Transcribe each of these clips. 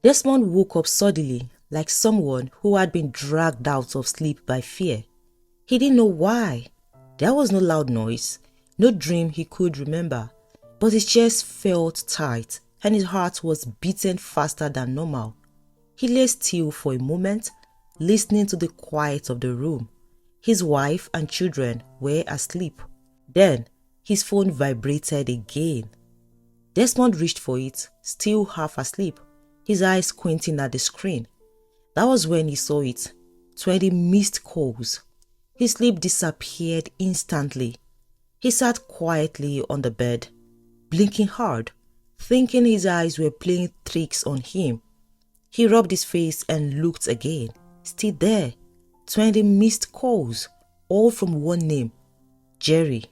Desmond woke up suddenly, like someone who had been dragged out of sleep by fear. He didn't know why. There was no loud noise, no dream he could remember, but his chest felt tight and his heart was beating faster than normal. He lay still for a moment, listening to the quiet of the room. His wife and children were asleep. Then his phone vibrated again. Desmond reached for it, still half asleep, his eyes squinting at the screen. That was when he saw it. 20 missed calls. His sleep disappeared instantly. He sat quietly on the bed, blinking hard, thinking his eyes were playing tricks on him. He rubbed his face and looked again. Still there. 20 missed calls, all from one name, Jerry.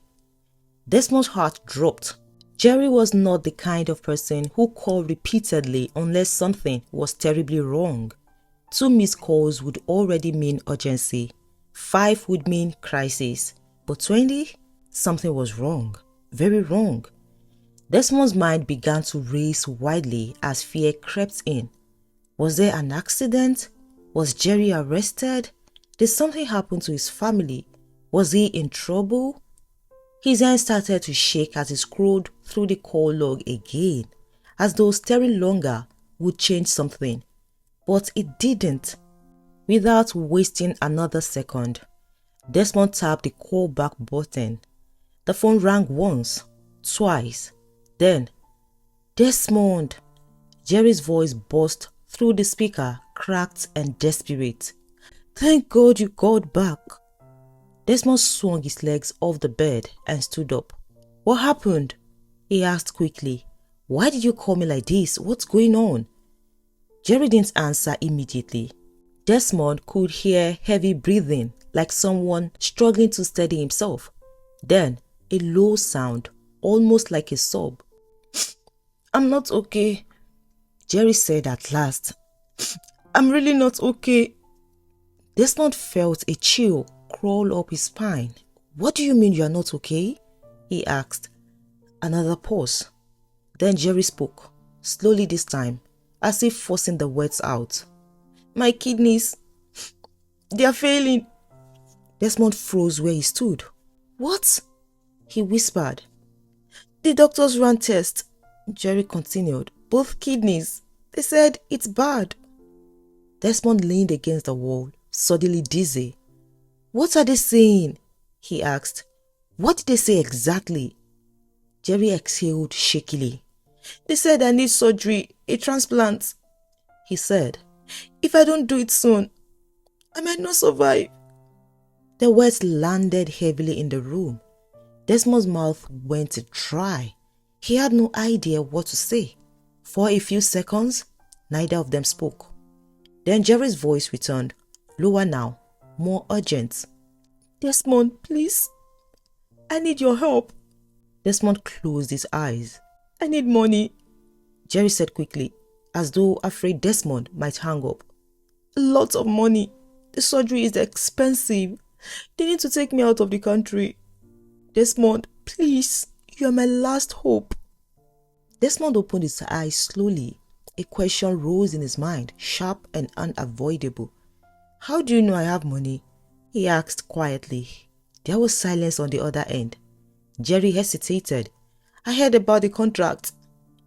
Desmond's heart dropped. Jerry was not the kind of person who called repeatedly unless something was terribly wrong. 2 missed calls would already mean urgency. 5 would mean crisis. But 20? Something was wrong. Very wrong. Desmond's mind began to race wildly as fear crept in. Was there an accident? Was Jerry arrested? Did something happen to his family? Was he in trouble? His hand started to shake as he scrolled through the call log again, as though staring longer would change something. But it didn't. Without wasting another second, Desmond tapped the call back button. The phone rang once, twice, then, "Desmond!" Jerry's voice burst through the speaker, cracked and desperate. "Thank God you called back." Desmond swung his legs off the bed and stood up. "What happened?" he asked quickly. "Why did you call me like this? What's going on?" Jerry didn't answer immediately. Desmond could hear heavy breathing, like someone struggling to steady himself. Then, a low sound, almost like a sob. "I'm not okay," Jerry said at last. "I'm really not okay." Desmond felt a chill crawl up his spine. "What do you mean you are not okay?" he asked. Another pause. Then Jerry spoke, slowly this time, as if forcing the words out. "My kidneys, they are failing." Desmond froze where he stood. "What?" he whispered. "The doctors ran tests," Jerry continued. "Both kidneys. They said it's bad." Desmond leaned against the wall, suddenly dizzy. "What are they saying?" he asked. "What did they say exactly?" Jerry exhaled shakily. "They said I need surgery, a transplant," he said. "If I don't do it soon, I might not survive." The words landed heavily in the room. Desmond's mouth went dry. He had no idea what to say. For a few seconds, neither of them spoke. Then Jerry's voice returned, lower now, more urgent. "Desmond, please. I need your help." Desmond closed his eyes. "I need money," Jerry said quickly, as though afraid Desmond might hang up. "Lots of money. The surgery is expensive. They need to take me out of the country. Desmond, please, you are my last hope." Desmond opened his eyes slowly. A question rose in his mind, sharp and unavoidable. "How do you know I have money?" he asked quietly. There was silence on the other end. Jerry hesitated. "I heard about the contract,"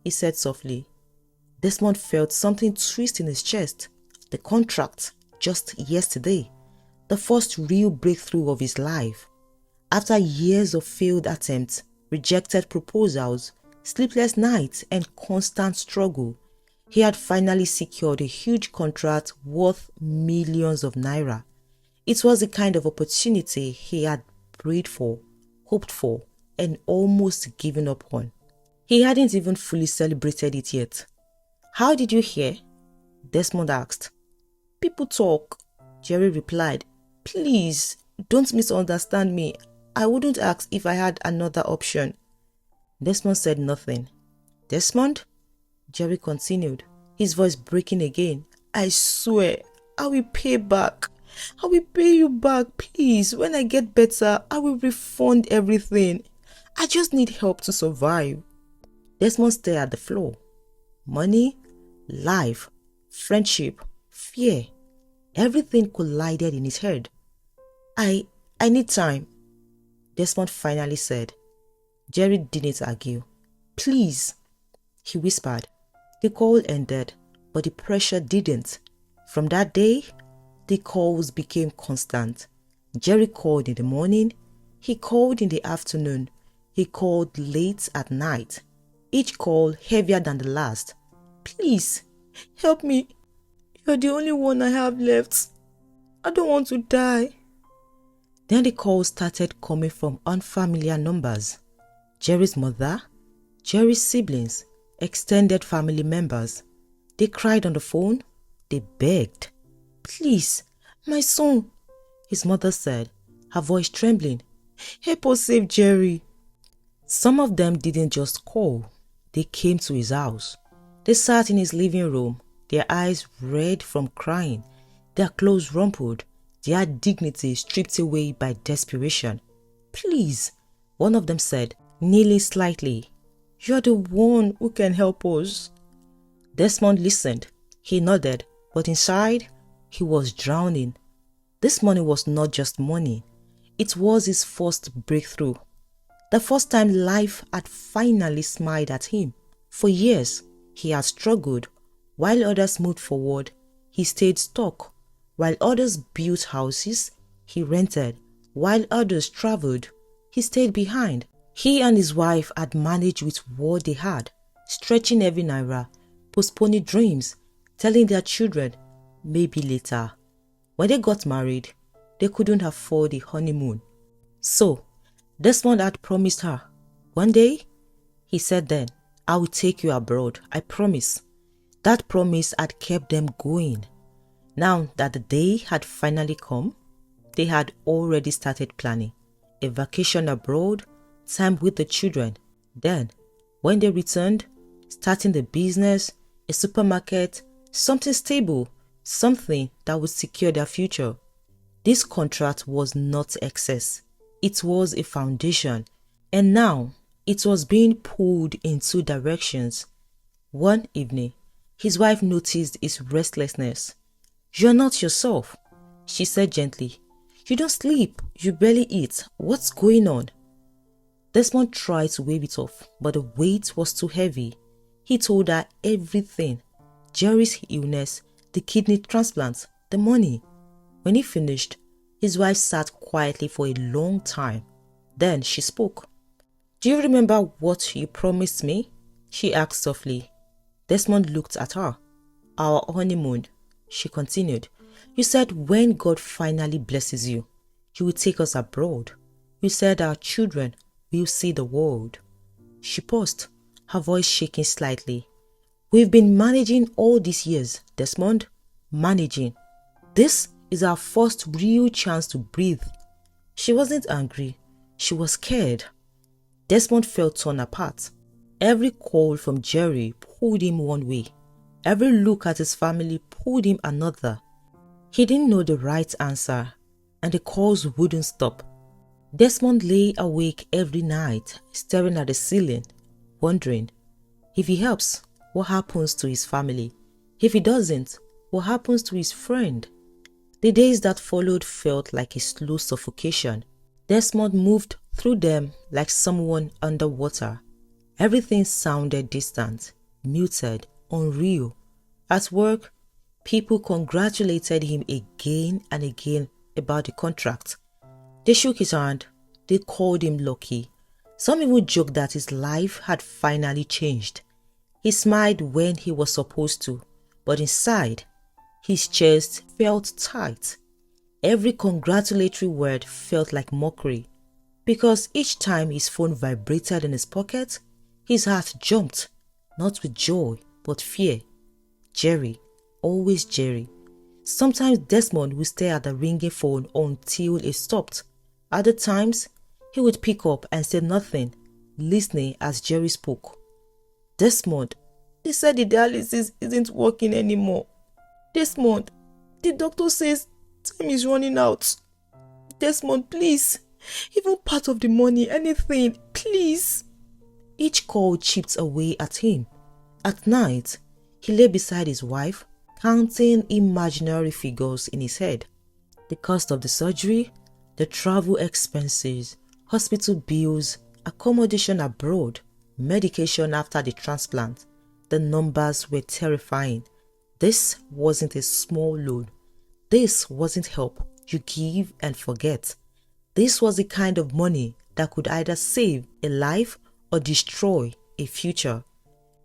he said softly. Desmond felt something twist in his chest. The contract, just yesterday. The first real breakthrough of his life. After years of failed attempts, rejected proposals, sleepless nights, and constant struggle, he had finally secured a huge contract worth millions of naira. It was the kind of opportunity he had prayed for, hoped for, and almost given up on. He hadn't even fully celebrated it yet. "How did you hear?" Desmond asked. "People talk," Jerry replied. "Please, don't misunderstand me. I wouldn't ask if I had another option." Desmond said nothing. "Desmond?" Jerry continued, his voice breaking again. "I swear, I will pay back. I will pay you back, please. When I get better, I will refund everything. I just need help to survive." Desmond stared at the floor. Money? Life? friendship, fear. Everything collided in his head. I need time, Desmond finally said. Jerry didn't argue. Please, he whispered. The call ended, but the pressure didn't. From that day, the calls became constant. Jerry called in the morning, he called in the afternoon, he called late at night. Each call heavier than the last. Please, help me. You're the only one I have left. I don't want to die. Then the calls started coming from unfamiliar numbers. Jerry's mother, Jerry's siblings, extended family members. They cried on the phone. They begged. Please, my son, his mother said, her voice trembling. Help us save Jerry. Some of them didn't just call. They came to his house. They sat in his living room, their eyes red from crying, their clothes rumpled, their dignity stripped away by desperation. Please, one of them said, kneeling slightly. You're the one who can help us. Desmond listened. He nodded, but inside, he was drowning. This money was not just money. It was his first breakthrough. The first time life had finally smiled at him. For years, he had struggled. While others moved forward, he stayed stuck. While others built houses, he rented. While others traveled, he stayed behind. He and his wife had managed with what they had, stretching every naira, postponing dreams, telling their children, maybe later. When they got married, they couldn't afford the honeymoon. So, Desmond had promised her, one day, he said then, I will take you abroad, I promise. That promise had kept them going. Now that the day had finally come, they had already started planning. A vacation abroad, time with the children. Then, when they returned, starting the business, a supermarket, something stable, something that would secure their future. This contract was not excess. It was a foundation. And now, it was being pulled in two directions. One evening, his wife noticed his restlessness. You're not yourself, she said gently. You don't sleep, you barely eat. What's going on? Desmond tried to wave it off, but the weight was too heavy. He told her everything. Jerry's illness, the kidney transplant, the money. When he finished, his wife sat quietly for a long time. Then she spoke. Do you remember what you promised me? She asked softly. Desmond looked at her. Our honeymoon, she continued. You said when God finally blesses you, you will take us abroad. You said our children will see the world. She paused, her voice shaking slightly. We've been managing all these years, Desmond. Managing. This is our first real chance to breathe. She wasn't angry. She was scared. Desmond felt torn apart. Every call from Jerry pulled him one way. Every look at his family pulled him another. He didn't know the right answer, and the calls wouldn't stop. Desmond lay awake every night, staring at the ceiling, wondering, if he helps, what happens to his family? If he doesn't, what happens to his friend? The days that followed felt like a slow suffocation. Desmond moved through them like someone underwater. Everything sounded distant, muted, unreal. At work, people congratulated him again and again about the contract. They shook his hand. They called him lucky. Some even joked that his life had finally changed. He smiled when he was supposed to, but inside, his chest felt tight. Every congratulatory word felt like mockery, because each time his phone vibrated in his pocket, his heart jumped, not with joy, but fear. Jerry, always Jerry. Sometimes Desmond would stare at the ringing phone until it stopped. Other times, he would pick up and say nothing, listening as Jerry spoke. Desmond, they said the dialysis isn't working anymore. Desmond, the doctor says time is running out. Desmond, please, even part of the money, anything, please. Each call chipped away at him. At night, he lay beside his wife, counting imaginary figures in his head. The cost of the surgery, the travel expenses, hospital bills, accommodation abroad, medication after the transplant. The numbers were terrifying. This wasn't a small loan. This wasn't help you give and forget. This was the kind of money that could either save a life or destroy a future.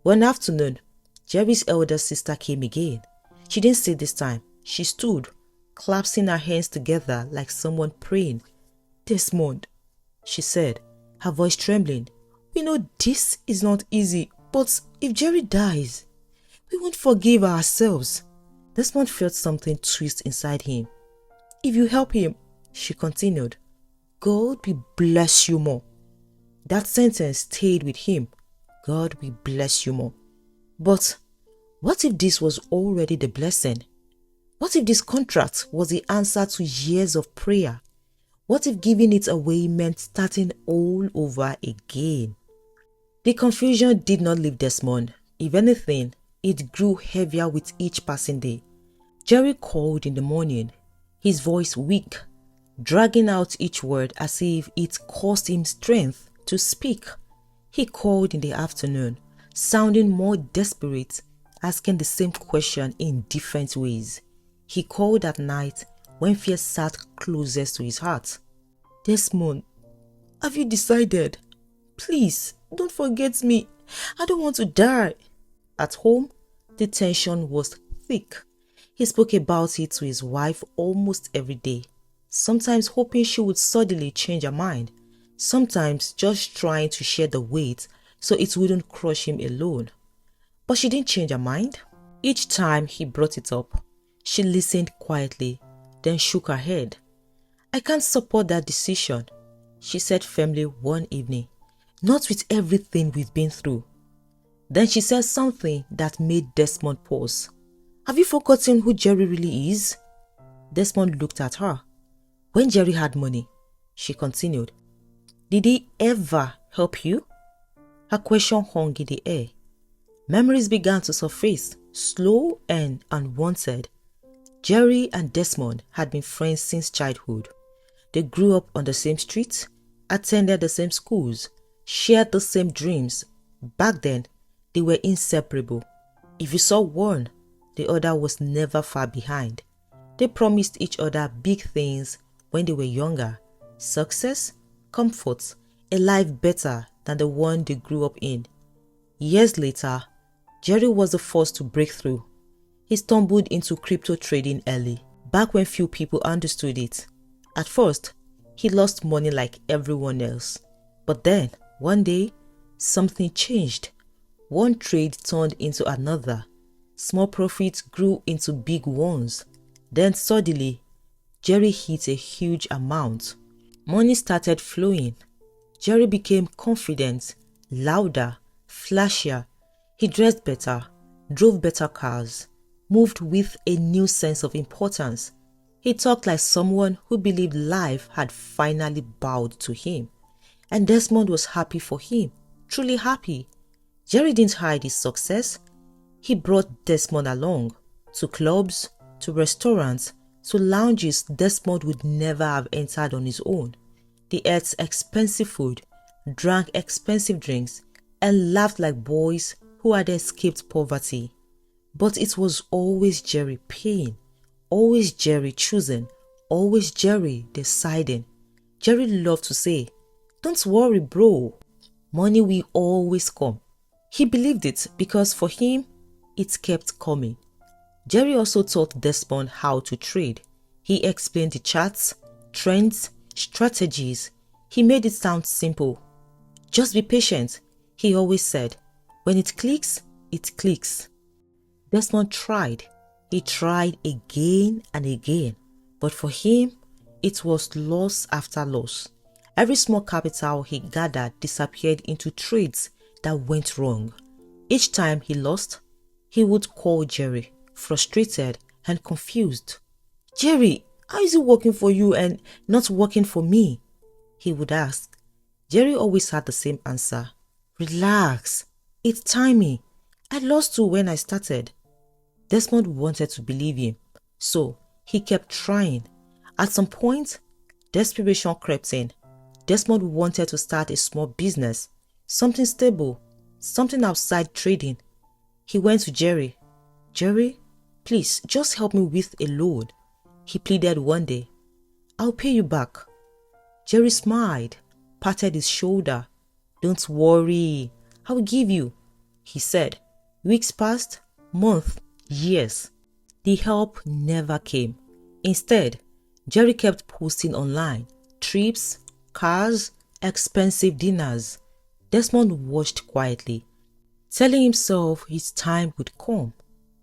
One afternoon, Jerry's elder sister came again. She didn't sit this time. She stood, clasping her hands together like someone praying. "Desmond," she said, her voice trembling, "we know this is not easy, but if Jerry dies, we won't forgive ourselves." Desmond felt something twist inside him. "If you help him," she continued, "God will bless you more." That sentence stayed with him. God will bless you more. But what if this was already the blessing? What if this contract was the answer to years of prayer? What if giving it away meant starting all over again? The confusion did not leave Desmond. If anything, it grew heavier with each passing day. Jerry called in the morning, his voice weak, dragging out each word as if it cost him strength to speak. He called in the afternoon, sounding more desperate, asking the same question in different ways. He called at night when fear sat closest to his heart. "Desmond, have you decided? Please, don't forget me. I don't want to die." At home, the tension was thick. He spoke about it to his wife almost every day, sometimes hoping she would suddenly change her mind, sometimes just trying to share the weight so it wouldn't crush him alone. But she didn't change her mind. Each time he brought it up, she listened quietly, then shook her head. "I can't support that decision," she said firmly one evening. "Not with everything we've been through." Then she said something that made Desmond pause. "Have you forgotten who Jerry really is?" Desmond looked at her. "When Jerry had money," she continued, "did he ever help you?" Her question hung in the air. Memories began to surface, slow and unwanted. Jerry and Desmond had been friends since childhood. They grew up on the same streets, attended the same schools, shared the same dreams. Back then, they were inseparable. If you saw one, the other was never far behind. They promised each other big things when they were younger: success, comfort, a life better than the one they grew up in. Years later, Jerry was the first to break through. He stumbled into crypto trading early, back when few people understood it. At first, he lost money like everyone else. But then, one day, something changed. One trade turned into another. Small profits grew into big ones. Then suddenly, Jerry hit a huge amount. Money started flowing. Jerry became confident, louder, flashier. He dressed better, drove better cars, moved with a new sense of importance. He talked like someone who believed life had finally bowed to him. And Desmond was happy for him, truly happy. Jerry didn't hide his success. He brought Desmond along, to clubs, to restaurants, to lounges Desmond would never have entered on his own. They ate expensive food, drank expensive drinks, and laughed like boys who had escaped poverty. But it was always Jerry paying, always Jerry choosing, always Jerry deciding. Jerry loved to say, "Don't worry, bro. Money will always come." He believed it because for him, it kept coming. Jerry also taught Desmond how to trade. He explained the charts, trends, strategies. He made it sound simple. "Just be patient," he always said. "When it clicks, it clicks." Desmond tried. He tried again and again. But for him, it was loss after loss. Every small capital he gathered disappeared into trades that went wrong. Each time he lost, he would call Jerry, frustrated and confused. "Jerry, how is it working for you and not working for me?" he would ask. Jerry always had the same answer. "Relax, it's timing. I lost too when I started." Desmond wanted to believe him, so he kept trying. At some point, desperation crept in. Desmond wanted to start a small business, something stable, something outside trading. He went to Jerry. "Jerry, please just help me with a loan," he pleaded one day. "I'll pay you back." Jerry smiled, patted his shoulder. "Don't worry, I'll give you," he said. Weeks passed, months, years. The help never came. Instead, Jerry kept posting online, trips, cars, expensive dinners. Desmond watched quietly, telling himself his time would come.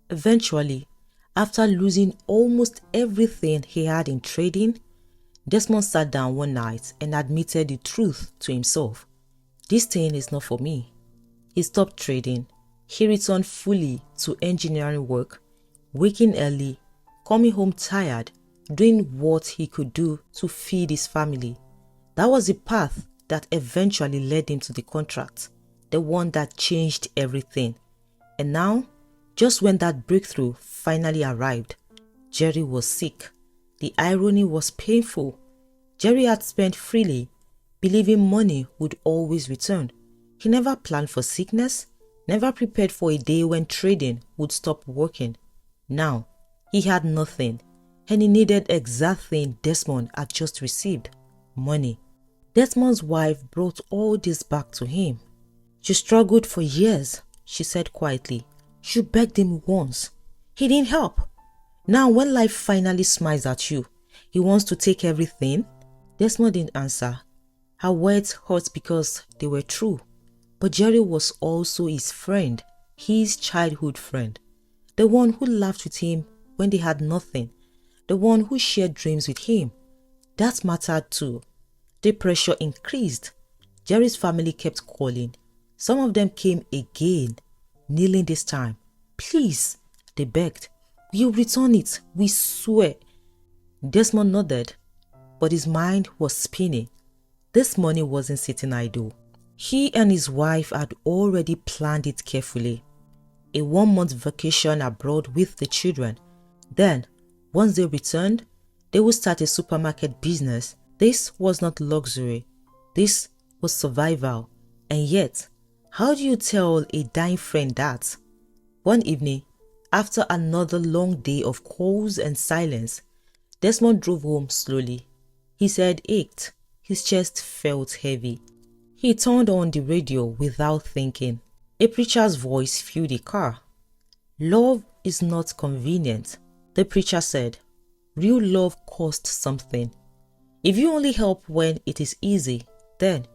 Eventually, after losing almost everything he had in trading, Desmond sat down one night and admitted the truth to himself. "This thing is not for me." He stopped trading. He returned fully to engineering work, waking early, coming home tired, doing what he could do to feed his family. That was the path that eventually led him to the contract, the one that changed everything. And now, just when that breakthrough finally arrived, Jerry was sick. The irony was painful. Jerry had spent freely, believing money would always return. He never planned for sickness, never prepared for a day when trading would stop working. Now, he had nothing, and he needed the exact thing Desmond had just received: money. Desmond's wife brought all this back to him. "You struggled for years," she said quietly. "You begged him once. He didn't help. Now when life finally smiles at you, he wants to take everything." Desmond didn't answer. Her words hurt because they were true. But Jerry was also his friend, his childhood friend. The one who laughed with him when they had nothing. The one who shared dreams with him. That mattered too. The pressure increased. Jerry's family kept calling. Some of them came again, kneeling this time. "Please," they begged. "We'll return it, we swear." Desmond nodded, but his mind was spinning. This money wasn't sitting idle. He and his wife had already planned it carefully. A 1-month vacation abroad with the children. Then, once they returned, they would start a supermarket business. This was not luxury. This was survival. And yet, how do you tell a dying friend that? One evening, after another long day of calls and silence, Desmond drove home slowly. His head ached. His chest felt heavy. He turned on the radio without thinking. A preacher's voice filled the car. "Love is not convenient," the preacher said. "Real love costs something. If you only help when it is easy, then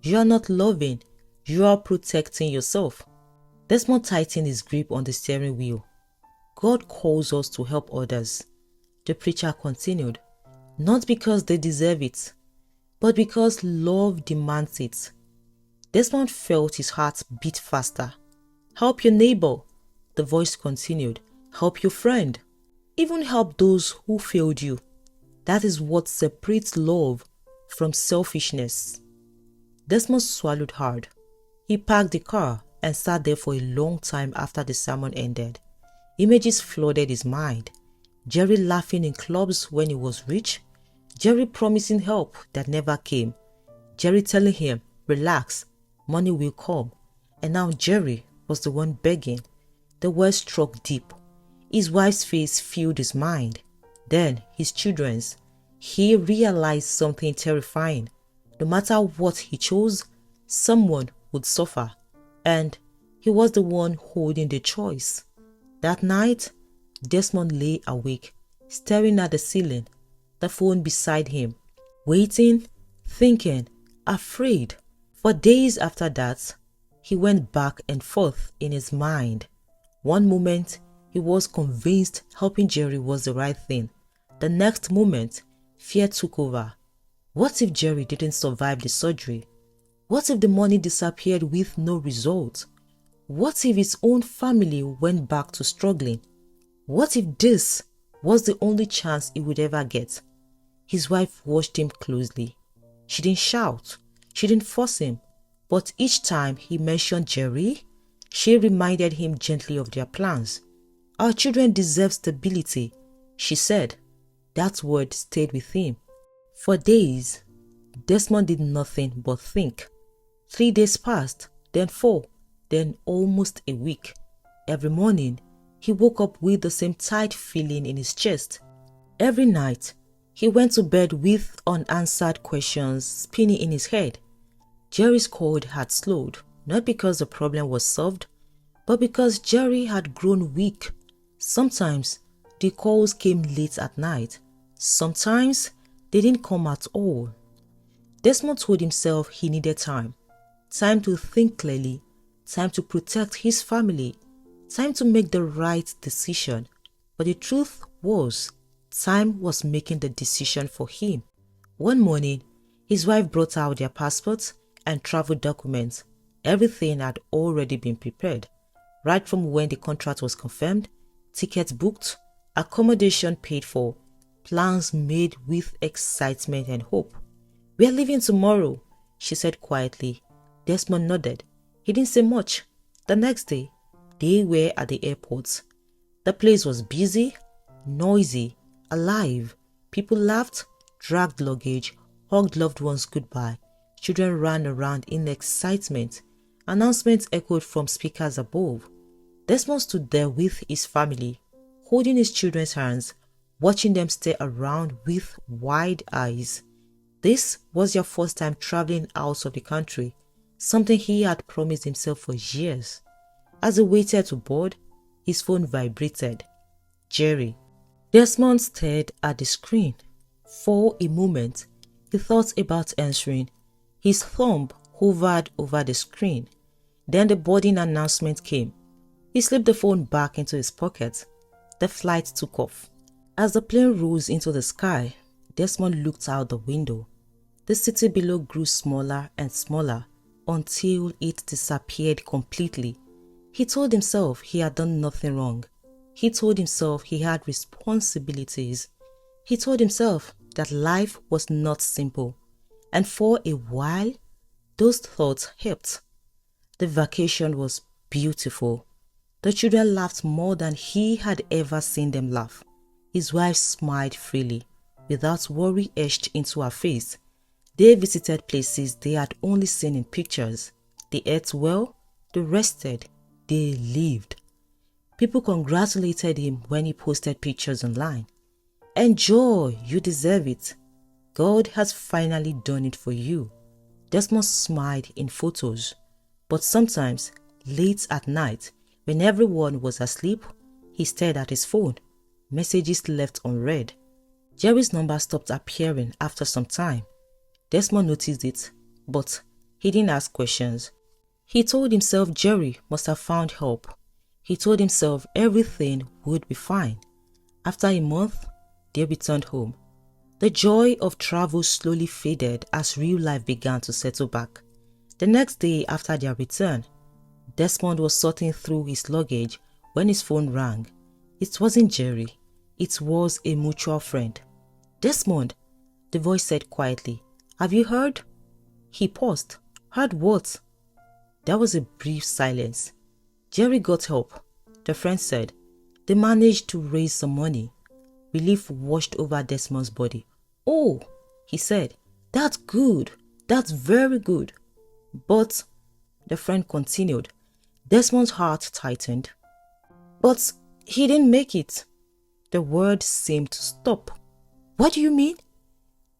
you are not loving, you are protecting yourself." Desmond tightened his grip on the steering wheel. "God calls us to help others," the preacher continued, "not because they deserve it, but because love demands it." Desmond felt his heart beat faster. "Help your neighbor," the voice continued. "Help your friend. Even help those who failed you. That is what separates love from selfishness." Desmond swallowed hard. He parked the car and sat there for a long time after the sermon ended. Images flooded his mind. Jerry laughing in clubs when he was rich. Jerry promising help that never came. Jerry telling him, "Relax, money will come." And now Jerry was the one begging. The words struck deep. His wife's face filled his mind. Then his children's. He realized something terrifying. No matter what he chose, someone would suffer. And he was the one holding the choice. That night, Desmond lay awake, staring at the ceiling, the phone beside him, waiting, thinking, afraid. For days after that, he went back and forth in his mind. One moment, he was convinced helping Jerry was the right thing. The next moment, fear took over. What if Jerry didn't survive the surgery? What if the money disappeared with no result? What if his own family went back to struggling? What if this was the only chance he would ever get? His wife watched him closely. She didn't shout. She didn't force him. But each time he mentioned Jerry, she reminded him gently of their plans. Our children deserve stability, she said. That word stayed with him. For days, Desmond did nothing but think. 3 days passed, then 4, then almost a week. Every morning, he woke up with the same tight feeling in his chest. Every night, he went to bed with unanswered questions spinning in his head. Jerry's cold had slowed, not because the problem was solved, but because Jerry had grown weak. Sometimes, the calls came late at night. Sometimes, they didn't come at all. Desmond told himself he needed time. Time to think clearly, time to protect his family, time to make the right decision. But the truth was, time was making the decision for him. One morning, his wife brought out their passports and travel documents. Everything had already been prepared. Right from when the contract was confirmed, tickets booked, accommodation paid for, plans made with excitement and hope. "We are leaving tomorrow," she said quietly. Desmond nodded. He didn't say much. The next day, they were at the airport. The place was busy, noisy, alive. People laughed, dragged luggage, hugged loved ones goodbye. Children ran around in excitement. Announcements echoed from speakers above. Desmond stood there with his family, holding his children's hands, watching them stare around with wide eyes. This was their first time traveling out of the country, something he had promised himself for years. As he waited to board, his phone vibrated. Jerry. Desmond stared at the screen. For a moment, he thought about answering. His thumb hovered over the screen. Then the boarding announcement came. He slipped the phone back into his pocket. The flight took off. As the plane rose into the sky, Desmond looked out the window. The city below grew smaller and smaller until it disappeared completely. He told himself he had done nothing wrong. He told himself he had responsibilities. He told himself that life was not simple. And for a while, those thoughts helped. The vacation was beautiful. The children laughed more than he had ever seen them laugh. His wife smiled freely, without worry etched into her face. They visited places they had only seen in pictures. They ate well, they rested, they lived. People congratulated him when he posted pictures online. "Enjoy, you deserve it. God has finally done it for you." Desmond smiled in photos. But sometimes, late at night, when everyone was asleep, he stared at his phone. Messages left unread. Jerry's number stopped appearing after some time. Desmond noticed it, but he didn't ask questions. He told himself Jerry must have found help. He told himself everything would be fine. After a month, they returned home. The joy of travel slowly faded as real life began to settle back. The next day after their return, Desmond was sorting through his luggage when his phone rang. It wasn't Jerry. It was a mutual friend. "Desmond," the voice said quietly, "have you heard?" He paused. "Heard what?" There was a brief silence. "Jerry got help," the friend said. "They managed to raise some money." Relief washed over Desmond's body. "Oh," he said, "that's good. That's very good." "But," the friend continued. Desmond's heart tightened. "But he didn't make it." The word seemed to stop. "What do you mean?"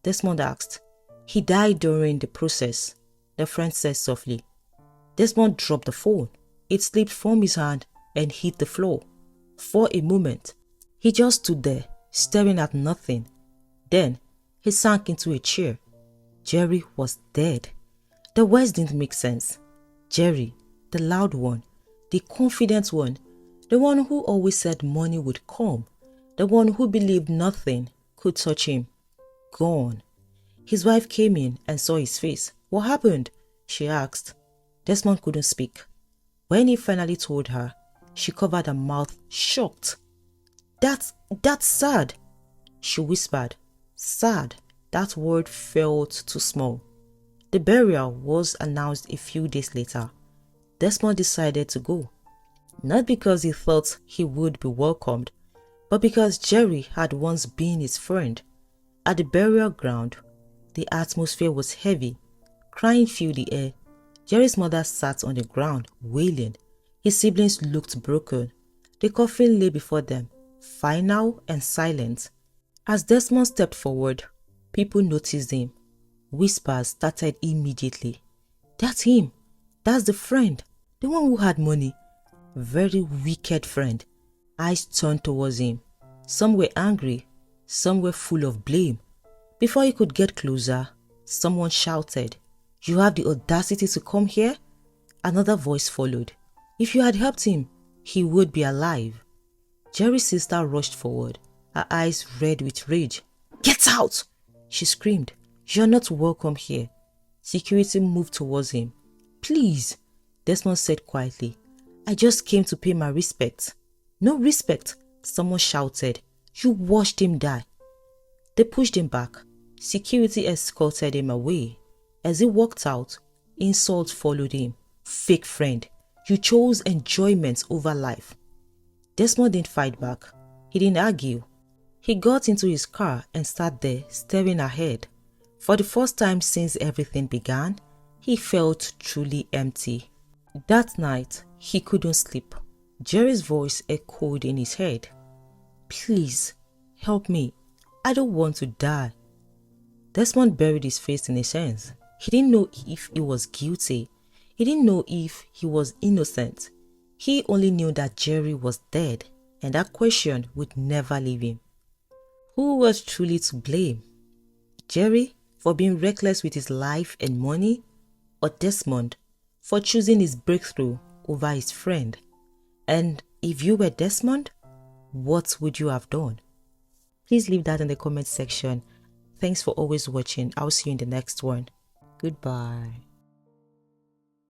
Desmond asked. "He died during the process," the friend said softly. Desmond dropped the phone. It slipped from his hand and hit the floor. For a moment, he just stood there, staring at nothing. Then, he sank into a chair. Jerry was dead. The words didn't make sense. Jerry, the loud one, the confident one, the one who always said money would come, the one who believed nothing could touch him. Gone. His wife came in and saw his face. "What happened?" she asked. Desmond couldn't speak. When he finally told her, she covered her mouth, shocked. That's sad," she whispered. Sad. That word felt too small. The burial was announced a few days later. Desmond decided to go. Not because he thought he would be welcomed, but because Jerry had once been his friend. At the burial ground, the atmosphere was heavy. Crying filled the air. Jerry's mother sat on the ground, wailing. His siblings looked broken. The coffin lay before them, final and silent. As Desmond stepped forward, people noticed him. Whispers started immediately. That's him. That's the friend. The one who had money. Very wicked friend. Eyes turned towards him. Some were angry. Some were full of blame. Before he could get closer, someone shouted, "You have the audacity to come here?" Another voice followed. "If you had helped him, he would be alive." Jerry's sister rushed forward, her eyes red with rage. "Get out!" she screamed. "You're not welcome here." Security moved towards him. "Please," Desmond said quietly. "I just came to pay my respects." "No respect," someone shouted. "You watched him die." They pushed him back. Security escorted him away. As he walked out, insults followed him. "Fake friend, you chose enjoyment over life." Desmond didn't fight back. He didn't argue. He got into his car and sat there staring ahead. For the first time since everything began, he felt truly empty. That night, he couldn't sleep. Jerry's voice echoed in his head. "Please, help me. I don't want to die." Desmond buried his face in his hands. He didn't know if he was guilty. He didn't know if he was innocent. He only knew that Jerry was dead, and that question would never leave him. Who was truly to blame? Jerry for being reckless with his life and money, or Desmond for choosing his breakthrough over his friend? And if you were Desmond, what would you have done? Please leave that in the comment section. Thanks for always watching. I'll see you in the next one. Goodbye.